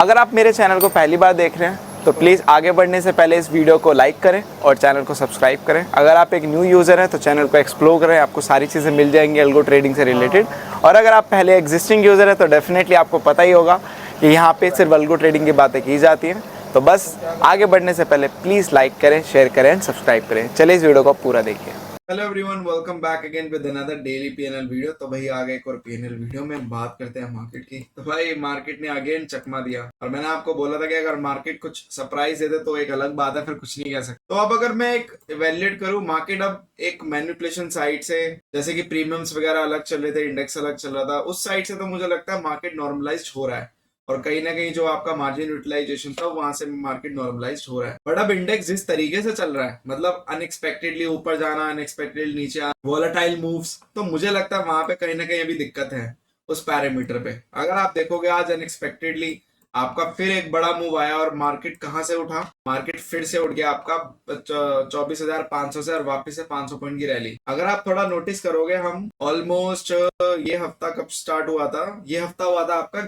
अगर आप मेरे चैनल को पहली बार देख रहे हैं तो प्लीज़ आगे बढ़ने से पहले इस वीडियो को लाइक करें और चैनल को सब्सक्राइब करें। अगर आप एक न्यू यूज़र हैं तो चैनल को एक्सप्लोर करें, आपको सारी चीज़ें मिल जाएंगी अल्गो ट्रेडिंग से रिलेटेड। और अगर आप पहले एग्जिस्टिंग यूज़र हैं तो डेफिनेटली आपको पता ही होगा कि यहाँ पे सिर्फ अल्गो ट्रेडिंग की बातें की जाती हैं। तो बस आगे बढ़ने से पहले प्लीज़ लाइक करें, शेयर करें एंड सब्सक्राइब करें। चलिए इस वीडियो को पूरा देखिए। Hello everyone, welcome back again with another daily PNL video. तो भाई आ गए एक और पीएनएल वीडियो में बात करते हैं मार्केट की। तो भाई मार्केट ने अगेन चकमा दिया और मैंने आपको बोला था कि अगर मार्केट कुछ सरप्राइज दे दे तो एक अलग बात है, फिर कुछ नहीं कह सकते। तो अब अगर मैं एक इवेल्युएट करूं मार्केट, अब एक मैनिपुलेशन साइड से, जैसे कि प्रीमियम्स वगैरह अलग चल रहे थे, इंडेक्स अलग चल रहा था, उस साइड से तो मुझे लगता है मार्केट नॉर्मलाइज हो रहा है और कहीं ना कहीं जो आपका मार्जिन यूटिलाइजेशन था वहां से मार्केट नॉर्मलाइज हो रहा है। बट अब इंडेक्स जिस तरीके से चल रहा है, मतलब अनएक्सपेक्टेडली ऊपर जाना, अनएक्सपेक्टेडली नीचे आना, वॉलेटाइल मूव्स, तो मुझे लगता है वहां पे कहीं ना कहीं अभी दिक्कत है उस पैरामीटर पे। अगर आप देखोगे आज अनएक्सपेक्टेडली आपका फिर एक बड़ा मूव आया और मार्केट कहां से उठा, मार्केट फिर से उठ गया आपका 24,500 से और वापिस से 500 पॉइंट की रैली। अगर आप थोड़ा नोटिस करोगे, हम ऑलमोस्ट ये हफ्ता कब स्टार्ट हुआ था, ये हफ्ता हुआ था आपका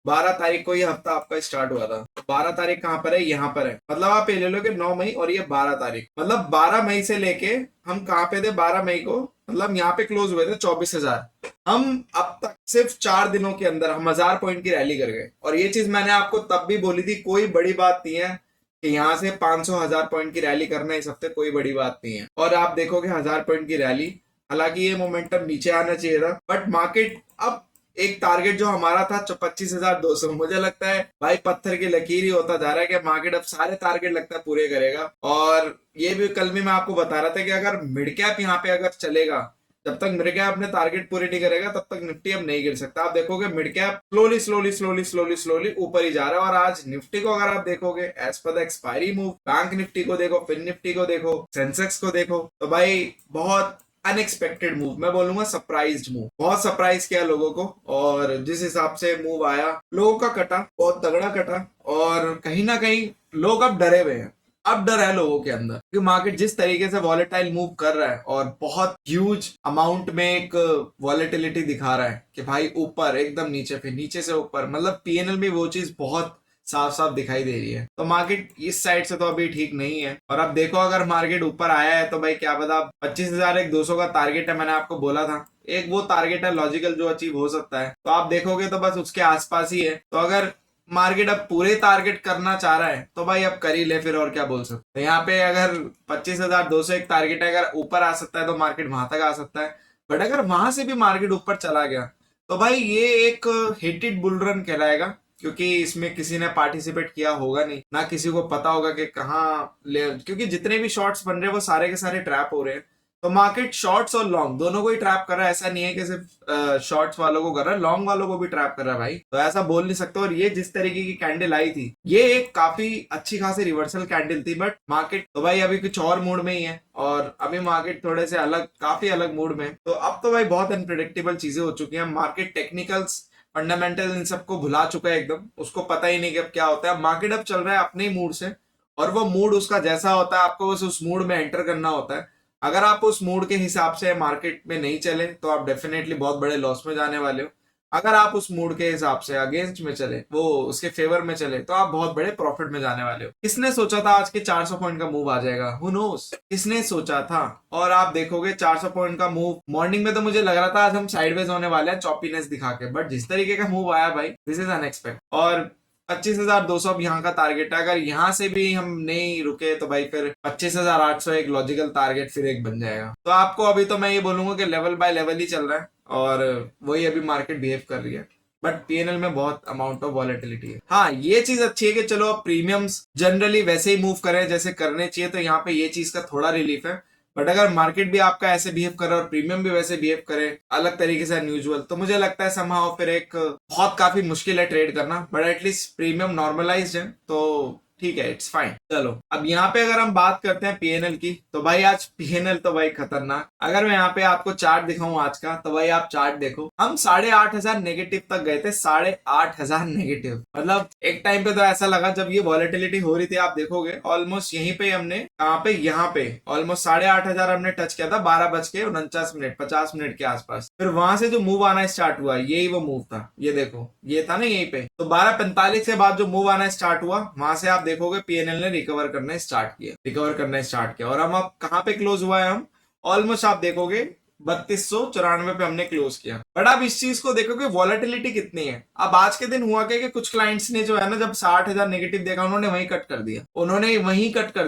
12 तारीख को, ये हफ्ता आपका स्टार्ट हुआ था। 12 तारीख कहां पर है, यहाँ पर है। मतलब आप ये ले लो कि 9 मई और ये 12 तारीख, मतलब 12 मई से लेके हम कहां पे थे 12 मई को, मतलब यहाँ पे क्लोज हुए थे 24,000। हम अब तक सिर्फ 4 दिनों के अंदर हम 1000 पॉइंट की रैली कर गए। और ये चीज मैंने आपको तब भी बोली थी, कोई बड़ी बात नहीं है कि यहाँ से 500-1000 पॉइंट की रैली करना इस हफ्ते कोई बड़ी बात नहीं है। और आप देखोगे 1000 पॉइंट की रैली, हालांकि ये मोमेंटम नीचे आना चाहिए था, बट मार्केट अब एक टारगेट जो हमारा था 25,200, मुझे लगता है भाई पत्थर की लकीर ही होता जा रहा है कि मार्केट अब सारे टारगेट लगता है पूरे करेगा। और ये भी कल भी मैं आपको बता रहा था कि अगर मिड कैप यहाँ पे अगर चलेगा, जब तक मिड कैप अपने टारगेट पूरे नहीं करेगा तब तक निफ्टी अब नहीं गिर सकता। आप देखोगे mid cap slowly slowly slowly slowly slowly ऊपर ही जा रहा है। और आज निफ्टी को अगर आप देखोगे as per the expiry move, bank Nifty को देखो, फिन निफ्टी को देखो, सेंसेक्स को देखो, तो भाई बहुत अनएक्सपेक्टेड मूव, मैं बोलूंगा सरप्राइज्ड मूव, बहुत सरप्राइज किया लोगों को। और जिस हिसाब से मूव आया लोगों का कटा, बहुत तगड़ा कटा। और कहीं ना कहीं लोग अब डरे हुए हैं, अब डर है लोगों के अंदर कि मार्केट जिस तरीके से वॉलेटाइल मूव कर रहा है और बहुत ह्यूज अमाउंट में एक वॉलेटिलिटी दिखा रहा है कि भाई ऊपर एकदम नीचे, फिर नीचे से ऊपर, मतलब पीएनएल में वो चीज बहुत साफ साफ दिखाई दे रही है। तो मार्केट इस साइड से तो अभी ठीक नहीं है। और अब देखो अगर मार्केट ऊपर आया है तो भाई क्या पता 25,000 एक 200 का टारगेट है, मैंने आपको बोला था एक वो टारगेट है लॉजिकल जो अचीव हो सकता है। तो आप देखोगे तो बस उसके आसपास ही है। तो अगर मार्केट अब पूरे टारगेट करना चाह रहा है तो भाई अब कर ही ले, फिर और क्या बोल सकते। तो यहाँ पे अगर 25,200 एक टारगेट है, अगर ऊपर आ सकता है तो मार्केट वहां तक आ सकता है। बट अगर वहां से भी मार्केट ऊपर चला गया तो भाई ये एक हिटेड बुल रन कहलाएगा, क्योंकि इसमें किसी ने पार्टिसिपेट किया होगा नहीं, ना किसी को पता होगा कि कहाँ ले, क्योंकि जितने भी शॉर्ट्स बन रहे हैं वो सारे के सारे ट्रैप हो रहे हैं। तो मार्केट शॉर्ट्स और लॉन्ग दोनों को ही ट्रैप कर रहा है, ऐसा नहीं है कि सिर्फ शॉर्ट्स वालों को कर रहा है, लॉन्ग वालों को भी ट्रैप कर रहा है भाई। तो ऐसा बोल नहीं सकते। और ये जिस तरीके की कैंडल आई थी, ये एक काफी अच्छी खासी रिवर्सल कैंडल थी, बट मार्केट तो भाई अभी कुछ और मूड में ही है और अभी मार्केट थोड़े से अलग, काफी अलग मूड में। तो अब तो भाई बहुत अनप्रिडिक्टेबल चीजें हो चुकी हैं। मार्केट टेक्निकल्स, फंडामेंटल, इन सबको भुला चुका है एकदम, उसको पता ही नहीं कि अब क्या होता है। मार्केट अब चल रहा है अपने मूड से और वो मूड उसका जैसा होता है, आपको बस उस मूड में एंटर करना होता है। अगर आप उस मूड के हिसाब से मार्केट में नहीं चले तो आप डेफिनेटली बहुत बड़े लॉस में जाने वाले हो। अगर आप उस मूड के हिसाब से अगेंस्ट में चले, वो उसके फेवर में चले, तो आप बहुत बड़े प्रॉफिट में जाने वाले हो। किसने सोचा था आज के 400 पॉइंट का मूव आ जाएगा, हु नोस, किसने सोचा था। और आप देखोगे 400 पॉइंट का मूव, मॉर्निंग में तो मुझे लग रहा था आज हम साइडवेज होने वाले हैं चॉपीनेस दिखा के, बट जिस तरीके का मूव आया भाई, दिस इज अनएक्सपेक्टेड। और 25,200 अब यहाँ का टारगेट है। अगर यहाँ से भी हम नहीं रुके तो भाई फिर 25,800 एक लॉजिकल टारगेट फिर एक बन जाएगा। तो आपको अभी तो मैं ये बोलूंगा कि लेवल बाय लेवल ही चल रहा है और वही अभी मार्केट बिहेव कर रही है। बट पीएनएल में बहुत अमाउंट ऑफ वॉलेटिलिटी है। हाँ, ये चीज अच्छी है कि चलो अब प्रीमियम्स जनरली वैसे ही मूव करें जैसे करने चाहिए, तो यहाँ पे ये चीज का थोड़ा रिलीफ है। बट अगर मार्केट भी आपका ऐसे बिहेव करे और प्रीमियम भी वैसे बिहेव करे अलग तरीके से अनयूजुअल, तो मुझे लगता है समहाउ फिर एक बहुत काफी मुश्किल है ट्रेड करना। बट एटलीस्ट प्रीमियम नॉर्मलाइज्ड है तो ठीक है, इट्स फाइन। चलो अब यहाँ पे अगर हम बात करते हैं पीएनएल की, तो भाई आज पीएनएल तो भाई खतरनाक। अगर मैं यहाँ पे आपको चार्ट दिखाऊं आज का, तो भाई आप चार्ट देखो, हम 8,500 नेगेटिव तक गए थे, 8,500 नेगेटिव। मतलब एक टाइम पे तो ऐसा लगा जब ये वॉलेटिलिटी हो रही थी, आप देखोगे ऑलमोस्ट यहीं पे हमने, कहाँ पे, यहाँ पे ऑलमोस्ट 8,500 हमने टच किया था 12:49 50 मिनट के आसपास। फिर वहां से जो मूव आना स्टार्ट हुआ, यही वो मूव था, ये देखो ये था ना यहीं पे। तो 12:45 के बाद जो मूव आना स्टार्ट हुआ, वहां से आप देखोगे पीएनएल ने रिकवर करना स्टार्ट किया। और हम अब कहाँ पे क्लोज हुआ है, हम ऑलमोस्ट आप देखोगे 3294 पे हमने क्लोज किया। बट आप इस चीज को देखोगे वॉलेटिलिटी कितनी है। अब आज के दिन हुआ क्या कि कुछ क्लाइंट्स ने जो है ना, जब 60,000 नेगेटिव देखा, उन्होंने वहीं कट कर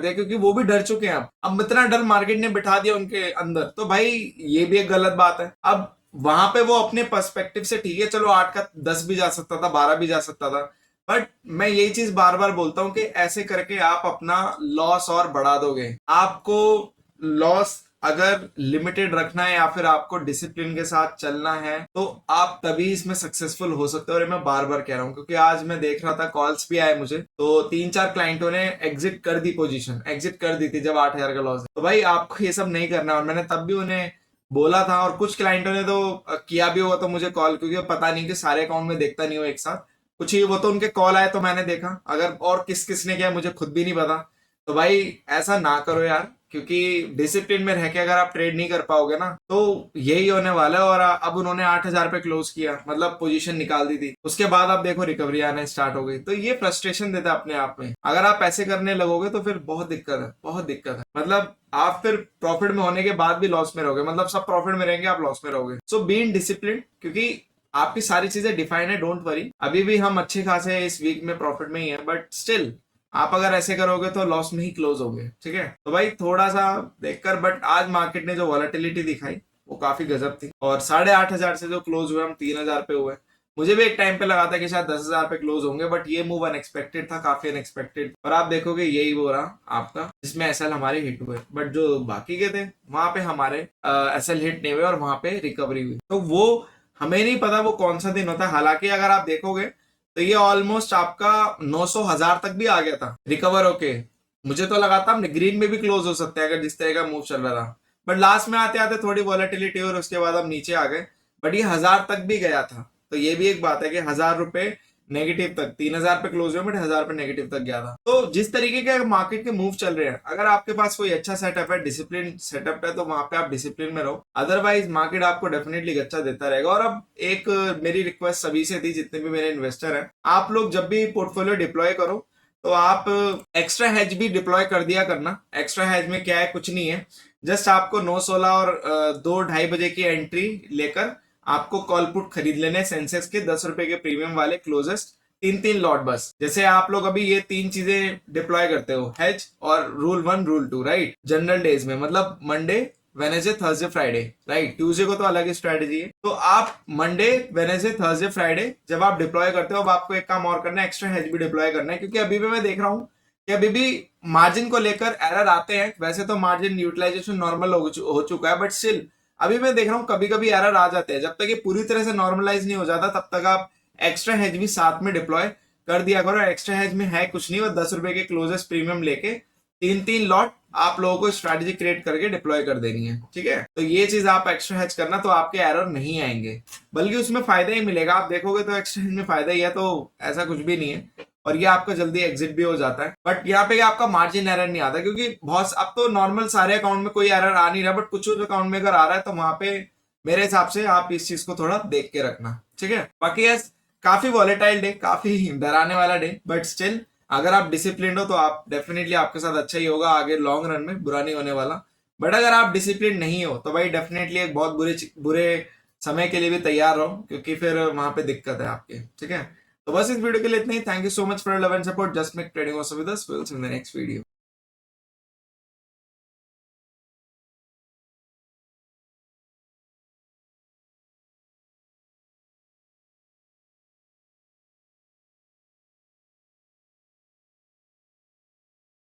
दिया, क्योंकि वो भी डर चुके हैं। अब इतना डर मार्केट ने बिठा दिया उनके अंदर, तो भाई ये भी एक गलत बात है। अब वहां पे वो अपने पर्सपेक्टिव से, ठीक है चलो 8 का 10 भी जा सकता था, 12 भी जा सकता था, बट मैं यही चीज बार बार बोलता हूं कि ऐसे करके आप अपना लॉस और बढ़ा दोगे। आपको लॉस अगर लिमिटेड रखना है या फिर आपको डिसिप्लिन के साथ चलना है, तो आप तभी इसमें सक्सेसफुल हो सकते हो। और मैं बार बार कह रहा हूं, क्योंकि आज मैं देख रहा था, कॉल्स भी आए मुझे, तो 3-4 क्लाइंटों ने एग्जिट कर दी थी जब 8,000 का लॉस है। तो भाई आपको ये सब नहीं करना। और मैंने तब भी उन्हें बोला था, और कुछ क्लाइंटों ने तो किया भी होगा तो मुझे कॉल, क्योंकि पता नहीं कि सारे अकाउंट में देखता नहीं हो एक साथ, कुछ ही वो तो उनके कॉल आए तो मैंने देखा। अगर और किस किस ने किया मुझे खुद भी नहीं पता। तो भाई ऐसा ना करो यार, क्योंकि डिसिप्लिन में रह के अगर आप ट्रेड नहीं कर पाओगे ना, तो यही होने वाला है। और अब उन्होंने 8,000 पे क्लोज किया, मतलब पोजीशन निकाल दी थी, उसके बाद आप देखो रिकवरी आने स्टार्ट हो गई। तो ये फ्रस्ट्रेशन देता है अपने आप में। अगर आप ऐसे करने लगोगे तो फिर बहुत दिक्कत है। मतलब आप फिर प्रॉफिट में होने के बाद भी लॉस में रहोगे, मतलब सब प्रॉफिट में रहेंगे, आप लॉस में रहोगे। सो बी इन डिसिप्लिन, क्योंकि आपकी सारी चीजें डिफाइन है, डोंट वरी। अभी भी हम अच्छे खासे इस वीक में प्रॉफिट में ही है, बट स्टिल आप अगर ऐसे करोगे तो लॉस में ही क्लोज होगे, ठीक है। तो भाई थोड़ा सा देखकर, बट आज मार्केट ने जो वॉलेटिलिटी दिखाई वो काफी गजब थी। और 8,500 से जो क्लोज हुए, हम 3,000 पे हुए। मुझे भी एक टाइम पे लगा था कि शायद 10,000 पे क्लोज होंगे, बट ये मूव अनएक्सपेक्टेड था, काफी अनएक्सपेक्टेड। और आप देखोगे यही वो रहा आपका, जिसमें एसएल हमारे हिट हुए, बट जो बाकी के थे वहां पे हमारे एसएल हिट नहीं हुए और वहां पे रिकवरी हुई। तो वो हमें नहीं पता वो कौन सा दिन होता है। हालांकि अगर आप देखोगे तो ये ऑलमोस्ट आपका 900,000 तक भी आ गया था रिकवर होके। मुझे तो लगा था हमने ग्रीन में भी क्लोज हो सकते हैं अगर जिस तरह का मूव चल रहा था, बट लास्ट में आते आते थोड़ी वॉलेटिलिटी और उसके बाद हम नीचे आ गए। बट ये 1,000 तक भी गया था, तो ये भी एक बात है कि 1,000 रुपए नेगेटिव तक, 3,000 पे क्लोज हुआ बट 1,000 पे नेगेटिव तक गया था। तो जिस तरीके के मार्केट के मूव चल रहे हैं, अगर आपके पास कोई अच्छा सेटअप है, डिसिप्लिन सेटअप है, तो वहां पे आप डिसिप्लिन में रहो। अदरवाइज मार्केट आपको डेफिनेटली अच्छा देता रहेगा। और अब एक मेरी रिक्वेस्ट सभी से थी, जितने भी मेरे इन्वेस्टर हैं, आप लोग जब भी पोर्टफोलियो डिप्लॉय करो तो आप एक्स्ट्रा हेज भी डिप्लॉय कर दिया करना। एक्स्ट्रा हेज में क्या है, कुछ नहीं है, जस्ट आपको 9-16 और 2-2:30 बजे की एंट्री लेकर आपको कॉल पुट खरीद लेने सेंसेक्स के 10 रुपए के प्रीमियम वाले क्लोजेस्ट 3-3 लॉट बस। जैसे आप लोग अभी ये 3 चीजें डिप्लॉय करते हो, हेज और rule 1 rule 2, right, general days में, मतलब Monday Wednesday Thursday Friday, right. Tuesday को तो अलग ही स्ट्रेटेजी है। तो आप मंडे वेनेसडे थर्सडे फ्राइडे जब आप डिप्लॉय करते हो, अब आपको एक काम और करना है, एक्स्ट्रा हेज भी डिप्लॉय करना है। क्योंकि अभी भी मैं देख रहा हूँ कि अभी भी मार्जिन को लेकर एरर आते हैं। वैसे तो मार्जिन यूटिलाइजेशन नॉर्मल हो चुका है, बट स्टिल अभी मैं देख रहा हूँ कभी कभी एरर आ जाते हैं। जब तक ये पूरी तरह से नॉर्मलाइज नहीं हो जाता, तब तक आप एक्स्ट्रा हेज भी साथ में डिप्लॉय कर दिया करो। एक्स्ट्रा हेज में है कुछ नहीं, वो 10 रुपए के क्लोजेस्ट प्रीमियम लेके 3-3 लॉट आप लोगों को स्ट्रैटेजी क्रिएट करके डिप्लॉय कर देनी है, ठीक है। तो ये चीज आप एक्स्ट्रा हेज करना, तो आपके एरर नहीं आएंगे, बल्कि उसमें फायदा ही मिलेगा। आप देखोगे तो एक्स्ट्रा हेज में फायदा ही है, तो ऐसा कुछ भी नहीं है। और ये आपका जल्दी एग्जिट भी हो जाता है। बट यहाँ पे आपका मार्जिन एरर नहीं आता, क्योंकि बहुत अब तो नॉर्मल सारे अकाउंट में कोई एरर आ नहीं रहा, बट कुछ अकाउंट में अगर आ रहा है तो वहां पे मेरे हिसाब से आप इस चीज को थोड़ा देख के रखना, ठीक है। बाकी यस, काफी वॉलेटाइल डे, काफी डराने वाला डे, बट स्टिल अगर आप डिसिप्लिन हो तो आप डेफिनेटली आपके साथ अच्छा ही होगा आगे लॉन्ग रन में, बुरा नहीं होने वाला। बट अगर आप डिसिप्लिन नहीं हो तो भाई डेफिनेटली एक बहुत बुरे समय के लिए भी तैयार रहो, क्योंकि फिर वहां पे दिक्कत है आपके, ठीक है। तो बस इस वीडियो के लिए इतना ही। Thank you so much for love and support. Just make trading also with us. Will see you in the next video.